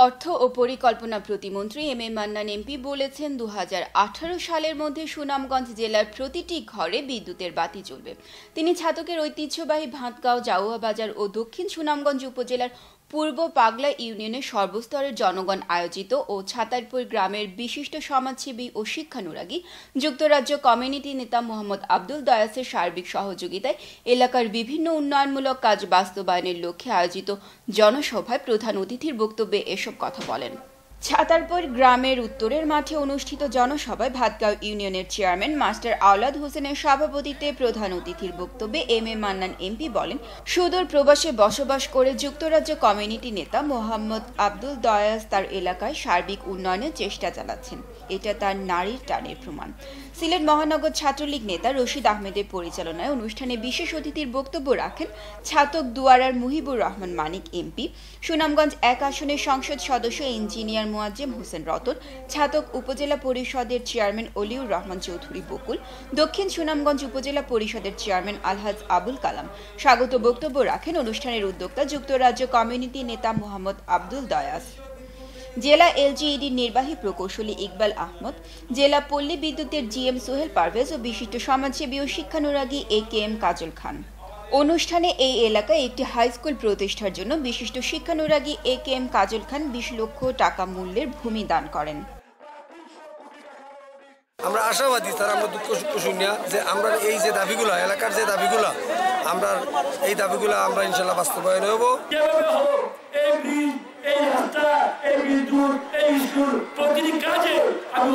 অর্থ ও পরিকল্পনা প্রতিমন্ত্রী এম এ মান্নান এমপি বলেছেন 2018 সালের মধ্যে সুনামগঞ্জ জেলার প্রতিটি ঘরে বিদ্যুতের বাতি জ্বলবে। তিনি ছাতকের ঐতিহ্যবাহী ভাতগাঁও, জাউয়া বাজার ও দক্ষিণ সুনামগঞ্জ উপজেলার পূর্ব পাগলা ইউনিয়নের সর্বস্তরের জনগণ আয়োজিত ও ছাতারপুর গ্রামের বিশিষ্ট সমাজসেবী ও শিক্ষানুরাগী যুক্তরাজ্য কমিউনিটি নেতা মোহাম্মদ আব্দুল দয়াসের সার্বিক সহযোগিতায় এলাকার বিভিন্ন উন্নয়নমূলক কাজ বাস্তবায়নের লক্ষ্যে আয়োজিত জনসভায় প্রধান অতিথির বক্তব্যে এসব কথা বলেন। ছাতারপুর গ্রামের উত্তরের মাঠে অনুষ্ঠিত জনসভায় ভাতগাঁও ইউনিয়নের চেয়ারম্যান মাস্টার আওলাদ হোসেনের সভাপতিত্বে প্রধান অতিথির বক্তব্যে এম এ মান্নান এমপি বলেন, সুদূর প্রবাসে বসবাস করে যুক্তরাজ্য কমিউনিটি নেতা মোহাম্মদ আব্দুল দয়াস তার এলাকায় সার্বিক উন্নয়নের চেষ্টা চালাচ্ছেন। এটা তার নারীর টানের প্রমাণ। সিলেট মহানগর ছাত্রলীগ নেতা রশিদ আহমেদের পরিচালনায় অনুষ্ঠানে বিশেষ অতিথির বক্তব্য রাখেন ছাতক দুয়ারার মুহিবুর রহমান মানিক এমপি, সুনামগঞ্জ 1 আসনের সংসদ সদস্য ইঞ্জিনিয়ার মুয়াজ্জেম হোসেন রতন, ছাতক উপজেলা পরিষদের চেয়ারম্যান অলিউর রহমান চৌধুরী বকুল, দক্ষিণ সুনামগঞ্জ উপজেলা পরিষদের চেয়ারম্যান আলহাজ আবুল কালাম। স্বাগত বক্তব্য রাখেন অনুষ্ঠানের উদ্যোক্তা যুক্তরাজ্য কমিউনিটি নেতা মোহাম্মদ আব্দুল দয়াস, জেলা এলজিইডির নির্বাহী প্রকৌশলী ইকবাল আহমদ, জেলা পল্লী বিদ্যুতের জিএম সোহেল পারভেজ ও বিশিষ্ট সমাজসেবী ও শিক্ষানুরাগী AKM কাজল খান। অনুষ্ঠানে এই এলাকায় একটি হাই স্কুল প্রতিষ্ঠার জন্য বিশিষ্ট শিক্ষানুরাগী AKM কাজল খান 20 লক্ষ টাকা মূল্যের ভূমি দান করেন। আমরা আশাবাদী স্যার, আমরা দুঃখ সুখ শুনিয়া যে আমরা এই যে দাবিগুলো, এলাকার যে দাবিগুলো, আমরা এই দাবিগুলো আমরা ইনশাল্লাহ বাস্তবায়ন হব। প্রতিটি কাজে আমি